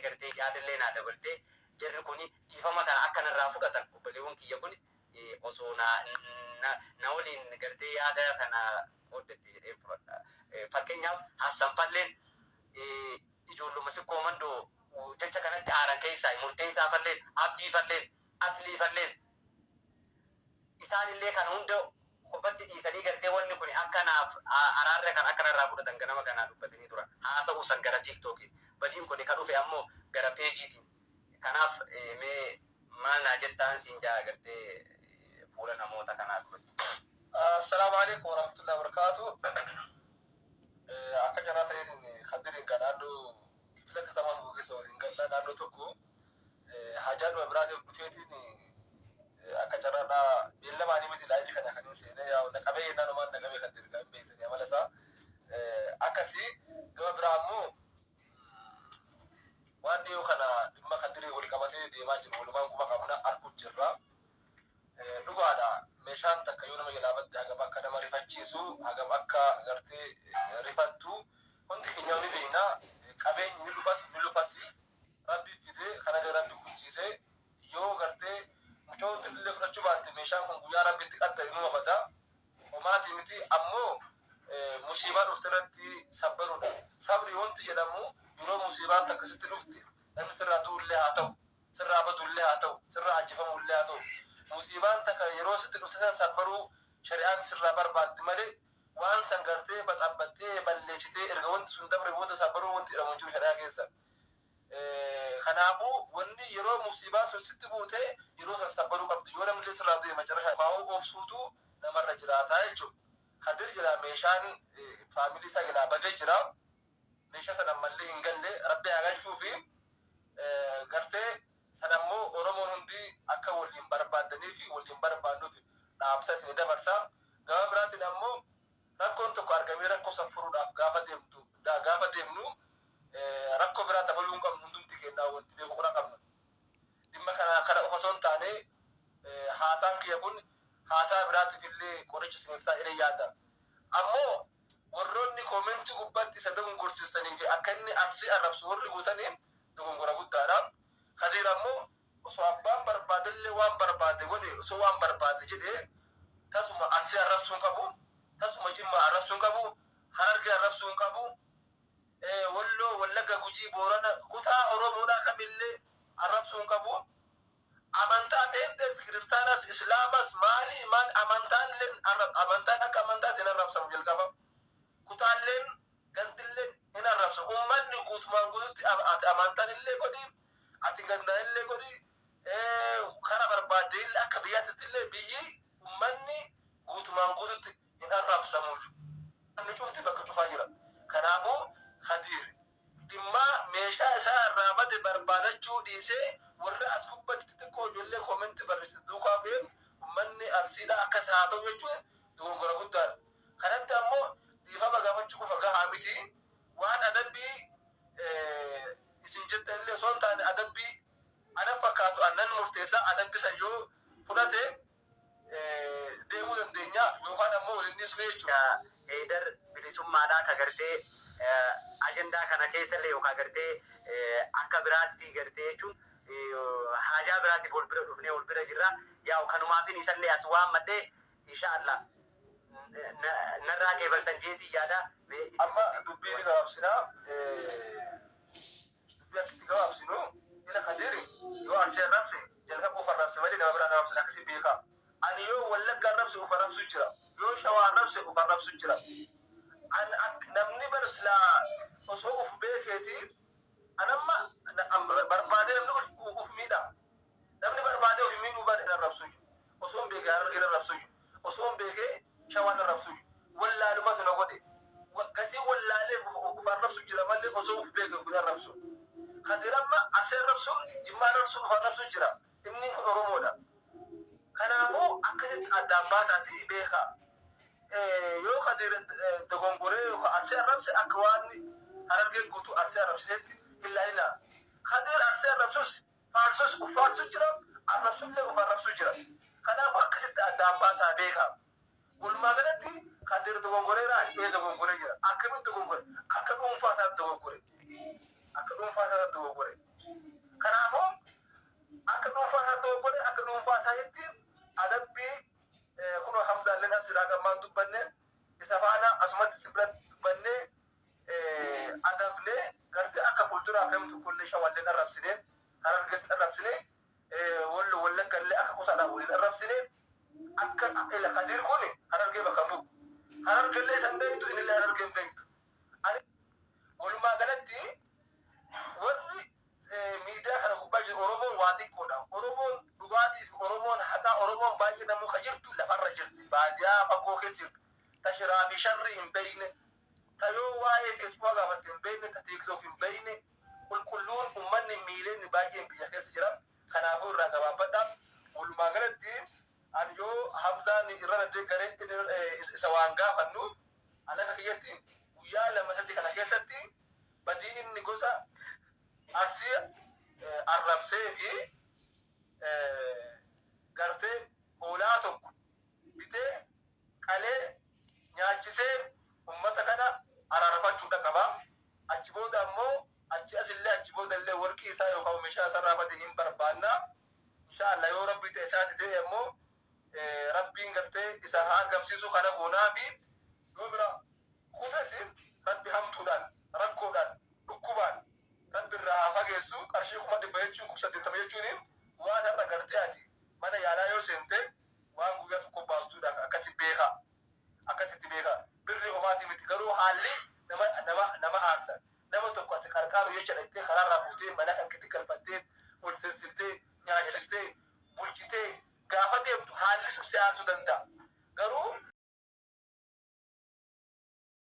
gartee yaadallee naa dabaltee jarri kuni dhiifama kana akka narraa fudhatan obboleewwan kiyya kun osoo na waliin gartee yaada kana hodhette jedhee fudhadha. Fakkeenyaaf Hassanfalleen ijoolluma sikkoo mandoo jecha kanatti aaran keessaa murteessaa falleen abdii falleen aslii falleen isaanillee kan hunda qophatti dhiisanii gartee wanni kun akkanaaf araarra kan akkanarraa fudhatan ganama kanaa dubbatanii turan. Haa ta'u san gara tiiktookiin badiin kun kan dhufe ammoo gara peejiitiin. Kanaaf mee maal naa jettaan siin jaa gartee fuula namoota kanaa duratti. Assalaamu alaikum warahmatullahi wabarakatuh. Akka jaraa ta'eetiin khadiriin kan naannoo kifila katamaa tokko keessa waliin galla naannoo tokko hajaa dhuma biraatiif dhufeetiin akka jaraadhaa beellamaanii miti laayifii kana kan hin seene yaa naqabee yennaan homaan naqabee kan dirgaa hin beektan amala isaa akkasii gama biraa ammoo waan dhiyoo kana dhimma khadirii wal qabatee deemaa jiru walumaan quba qabna arguu jirra. Dhugaadha meeshaan takka yoo nama jalaabatte hagam akka nama rifachiisu hagam akka gartee rifattu hundi keenya ni beekna. Qabeenyi ni lufas rabbi fidee kana rabbi kuchiisee yoo gartee mucoo illee fudhachuu baatte meeshaan kun guyyaa rabbitti qaddari numa bada homaati miti ammoo musiibaa dhufte irratti sabbaruudha. Sabri wanti jedhamu yeroo musiibaan takkasitti dhufte namni sirraa du'ullee haa ta'u sirraa badullee haa ta'u sirraa ajjifamullee haa ta'u musiibaan takka yeroo sitti dhufte san sabbaruu shari'aan sirraa barbaaddi malee waan san gartee baxabbaxxee balleessitee erga wanti sun dabre booda sabbaruu wanti jedhamu jiru shari'aa keessa. Kanaafuu wanni yeroo musiibaa sun sitti buute yeroo san sabbaruu qabdi yoo namni sirraa du'e macarashaa faa'uu obsuutu namarra jiraataa jechuudha. Kadir jira meeshaan faamilii isaa jalaa badee jira. Meeshaa sana ammallee hin galle rabbi haa galchuu fi gartee sana ammoo Oromoon hundi akka waliin barbaadanii fi waliin barbaannuuf dhaamsa isin dabarsa. Gama biraatiin ammoo rakkoon tokko argamee rakkoo san furuudhaaf gaafa deemnu rakkoo biraa dabaluu hin qabnu hundumti kennaa wanti beeku qura qabna. Dhimma kana osoo hin taane haasaan kiyya kun haasaa biraatiif illee qoricha isiniif ta'a jedhee yaada. Ammoo warroonni koomentii gubbaatti isa dogongorsiistanii fi akka inni arsii arrabsu warri guutaniin dogongora guddaadha. Khadiir ammoo osoo abbaan barbaadellee waan barbaade godhe osoo waan barbaade jedhee tasuma arsii arrabsuu hin qabu, tasuma jimmaa arrabsuu hin qabu, harargee arrabsuu hin qabu, walloo wallagga gujii boorana kutaa oromoodhaa kamillee arrabsuu hin qabu. Amantaa peentees kiristaanas islaamas maal amantaan akka amantaatiin arrabsamu jalqaba. Kutaalleen gandilleen hin arrabsa. Uummanni guutumaan guututti ati amantaan illee godhi, ati gandaan illee godhi, kara barbaadde illee akka biyyaatti illee biyyi uummanni guutumaan guututti hin arrabsamu. Inni cufti bakka cufaa jira. Kanaafuu Khadiir dhimma meeshaa isaa irraa bade barbaadachuu dhiisee warra as gubbatti xixiqqoo ijoollee koomentii barreessitu duukaa bu'een uummanni arsiidha akkas haa ta'u jechuun dogongora guddaadha. Kanatti ammoo dhiifama gaafachuu qofa gahaa miti waan adabbii isin jettan illee osoo hin taane adabbii anan fakkaatu annan murteessaa adabbii san yoo fudhate deemuu dandeenya yookaan ammoo waliin dhiisnu jechuudha. Heedar bilisummaadhaa ka gartee ajandaa kana keessallee yookaan gartee akka biraatti gartee jechuun haajaa biraatiif ol bira dhufnee ol bira jirra. Yaa kanumaafin isallee as waan maddee inshaallah narraa qeebaltan jeetii yaada. Amma dubbii ni gabaabsinaa. Dubbii akkitti gabaabsinu ila Khadiiri yoo arsii arrabse jalqaba of arrabse malee nama biraa arrabse akkasii beekaa. Ani yoo wallagga arrabse of arrabsu jira. Yoo shawaa arrabse of arrabsu jira. Namni barslaa osoo uf beekeeti anamma barbaadee namni uf miidha. Namni barbaadee uf miidhuu baadhe hin arrabsu. Osoo hin beekee harargee hin arrabsu. Osoo hin beekee shawaan hin arrabsu. Wallaalumatu na godhe. Gatii wallaalee uf arrabsu jira malee osoo uf beekee uf hin arrabsu. Khadiir amma arsii arrabsuun jimmaa arrabsuun uf arrabsu jira. Inni kun Oromoodha. Kanaafuu akkasitti addaan baasaati beekaa. Yoo Khadiir dogongoree yookaan arsii arrabse akka waan harargeen guutuu arsii arrabsiseetti hin laalina. Khadiir arsii arrabsus faarsus uf faarsu jira arrabsullee uf arrabsu jira. Kanaafuu akkasitti addaan baasaa beekaa. Walumaa galatti Khadiir dogongoreeraa dogongoree jira. Akkamitti dogongore? Akka dhuunfaa isaatti dogongore. Akka dhuunfaa isaatti dogongore. Kanaafuu akka dhuunfaa isaa ta'uu godhe akka dhuunfaa isaatti adabbii kunoo Hamzaalleen asiraa gammaan dubbanne isa faana asumatti si bira dubbannee adabnee gartee akka fuulduraa kamtu kullee shawalleen arrabsinee harargeessin arrabsinee wallaggallee akka kutaadhaan waliin arrabsinee akka ila Kadir kun harargee bakka bu'u. Harargeellee isan beektu inillee harargee hin beektu. Ani walumaa galatti warri miidiyaa kana gubbaa jiru Oromoon waa xiqqoodha. Oromoon dhugaatii fi Oromoon haqaa Oromoon baay'ee namuu ka jirtu lafarra jirti. Baadiyaa fagoo keessa jirtu. Ta shiraa fi sharri hin beekne. Ta yoo waa'ee feesbuukaa gaafatte hin beekne. Ta tiiktook hin beekne. Qulqulluun uummanni miileen baay'een biyya keessa jira. Kanaafuu irraa gabaabbadha. Walumaa galatti ani yoo Hamzaan irra nadee garee isa waan gaafannu alaka kiyyatti guyyaa lama sadii kana keessatti badii inni gosa asii arrabsee fi gartee hoolaa tokko bitee qalee nyaachisee ummata kana araarfachuudha qaba. Achi booda ammoo achi asillee achi booda illee warqii isaa yookaan meeshaa isaa raafate hin barbaanna. Inshaallah yoo rabbi ta'e isaati ta'e ammoo rabbiin gartee isa haa argamsiisu kana goonaa fi yoo bira kufesin rabbi hamtuudhaan rakkoodhaan dhukkubaan rabbi irraa haa fageessu qarshii 100 jechuun 80 jechuun waan har'a gartee ati mana yaalaa yoo seente waan guyyaa tokko baastuudha akkasitti beeka birri homaatii miti garuu haalli nama aarsa nama tokko ati qarqaaru jecha dhattee karaarraa fuutee mana kan keetti galfattee ol seensistee nyaachistee bulchitee gaafa deemtu haalli sun si'aasuu danda'a. Garuu